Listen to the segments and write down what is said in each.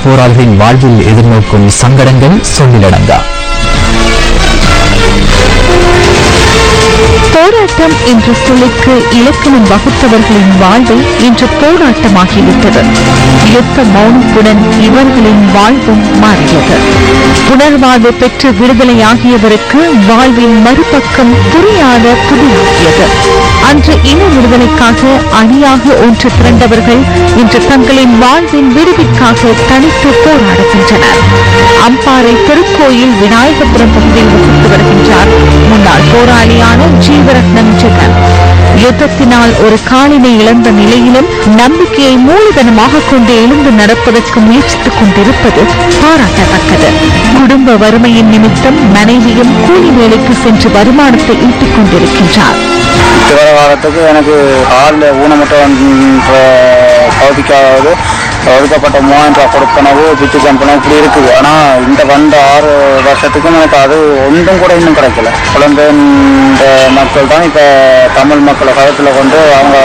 போராளிகளின் வாழ்வில் எதிர்நோக்கும் சங்கடங்கள் சொல்லிலடங்கா. போராட்டம் என்ற சொல்லுக்கு இலக்கணம் வகுத்தவர்களின் வாழ்வு இன்று போராட்டமாகிவிட்டது. யுத்த மௌனத்துடன் இவர்களின் வாழ்வும் மாறியது. புனர்வாழ்வு பெற்று விடுதலையாகியவருக்கு வாழ்வின் மறுபக்கம் புரியாத புதியாகியது. அன்று இன விடுதலைக்காக அணியாக ஒன்று திரண்டவர்கள் இன்று தங்களின் வாழ்வின் விடுவிற்காக தனித்து போராடுகின்றனர். அம்பாறை திருக்கோயில் விநாயகபுரம் பகுதியில் வசித்து வருகின்றார் முன்னாள் போராளியான ஜீவரத்னம் ஜெகன். யுத்தத்தினால் ஒரு காலினை இழந்த நிலையிலும் நம்பிக்கையை மூலதனமாக கொண்டு எழுந்து நடப்பதற்கு முயற்சித்துக் கொண்டிருப்பது பாராட்டத்தக்கது. குடும்ப வறுமையின் நிமித்தம் மனைவியும் கூலி வேலைக்கு சென்று வருமானத்தை ஈட்டிக் கொண்டிருக்கின்றார். காலத்துக்கு எனக்கு ஆள் ஊனமுற்ற பகுதிக்காவது ஒதுக்கப்பட்ட 3000 ரூபாய் கொடுப்பனவு பிச்சு கம்பெனி இப்படி இருக்குது. ஆனால் இந்த வந்த 6 வருஷத்துக்கும் எனக்கு அது ஒன்றும் கூட இன்னும் கிடைக்கல. குழந்தை மக்கள் தான் இப்போ தமிழ் மக்களை கருத்தில் கொண்டு அவங்க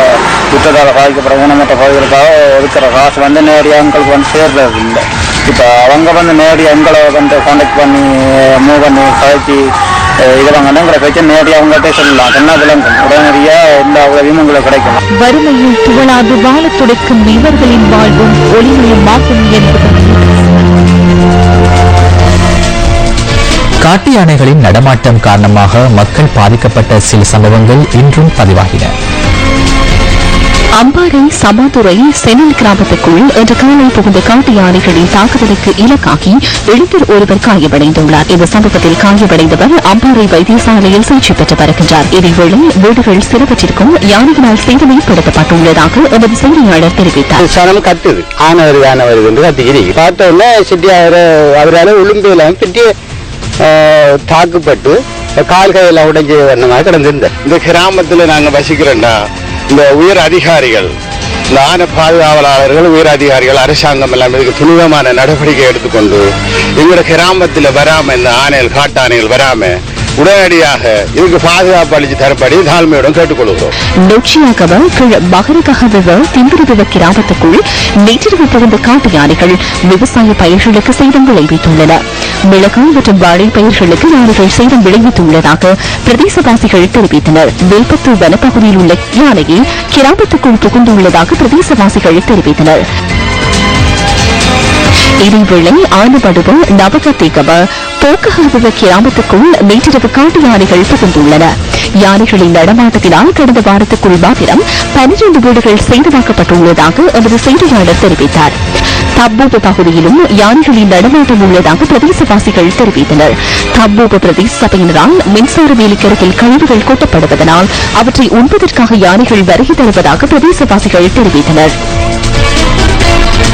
யுத்தத்தால் பாதிக்கப்பட்ட ஊனமுற்ற பகுதிகளுக்காக ஒதுக்கிற காசு வந்து நேரடியாக எங்களுக்கு வந்து சேர்றது இல்லை. இப்போ அவங்க வந்து நேரடியாக எங்களை வந்து கான்டாக்ட் பண்ணி மூவ் பண்ணி கழிச்சு இதெல்லாம் பிரச்சனை நேரடியாக அவங்கள்ட்ட சொல்லலாம். என்ன விளங்கும் உடனடியாக எல்லா உதவியும் உங்களுக்கு கிடைக்கும். வறுமையில் துவளாது வாழ துடைக்கும் இவர்களின் வாழ்வும் ஒளிமயமாகும் என்பது. காட்டு யானைகளின் நடமாட்டம் காரணமாக மக்கள் பாதிக்கப்பட்ட சில சம்பவங்கள் இன்றும் பதிவாகின. அம்பாறை சமாதுரை செனில் கிராமத்துக்குள் இன்று காலை புகுந்த காட்டு யானைகளின் தாக்குதலுக்கு இலக்காகி இளைஞர் ஒருவர் காயமடைந்துள்ளார். இந்த சம்பவத்தில் காயமடைந்தவர் அம்பாறை வைத்தியசாலையில் சிகிச்சை பெற்று வருகின்றார். இதேவேளை வீடுகள் சிலவற்றிற்கும் யானைகளால் சேதம் ஏற்படுத்தப்பட்டுள்ளதாக எமது செய்தியாளர் தெரிவித்தார். சனம் கத்துது ஆனவர் யானை வருது என்று கத்திக்கிறீ பார்த்தோன்னா சிட்டியார் அவரால் ஒழுங்கு பெரிய தாக்குப்பட்டு கால்கையெல்லாம் உடைஞ்சு வண்ணமாக கிடந்திருந்தார். இந்த கிராமத்தில் நாங்கள் வசிக்கிறோம்னா இந்த உயர் அதிகாரிகள், இந்த ஆன பாதுகாவலாளர்கள், உயர் அதிகாரிகள், அரசாங்கம் எல்லாம் இதுக்கு துணிதமான நடவடிக்கை எடுத்துக்கொண்டு எங்களோட கிராமத்தில் வராம இந்த ஆணைகள் காட்டு ஆணைகள் வராம உடனடியாக இதுக்கு பாதுகாப்பு அளித்து தரப்படி தாழ்மையுடன் கேட்டுக்கொள்கிறோம். நொச்சியாகவ மகரகஹவ திம்பிரிவ கிராமத்துக்குள் நேற்றிரவு பிறந்த காட்டு யானைகள் விவசாய பயிர்களுக்கு சேதம் விளைவித்துள்ளன. மிளகாய் மற்றும் வாழை பயிர்களுக்கு யானைகள் சேதம் விளைவித்துள்ளதாக பிரதேசவாசிகள் தெரிவித்தனர். வேல்பத்தூர் வனப்பகுதியில் உள்ள யானையை கிராமத்துக்குள் புகுந்துள்ளதாக பிரதேசவாசிகள் தெரிவித்தனர். இதேவேளை ஆனபடுவ நவகத்திகவ போக்கஹவ கிராமத்துக்குள் நேற்றிரவு காட்டு யானைகள் புகுந்துள்ளன. யானைகளின் நடமாட்டத்தினால் கடந்த வாரத்துக்குள் மாத்திரம் 12 வீடுகள் சேதமாக்கப்பட்டுள்ளதாக எமது செய்தியாளர் தெரிவித்தார். தப்பூப பகுதியிலும் யானைகளின் நடமாட்டம் உள்ளதாக பிரதேசவாசிகள் தெரிவித்தனர். தப்பூப பிரதேச சபையினரால் மின்சார வேலிக்கருகில் கழிவுகள் கொட்டப்படுவதனால் அவற்றை உண்பதற்காக யானைகள் வருகை தருவதாக பிரதேசவாசிகள் தெரிவித்தனர்.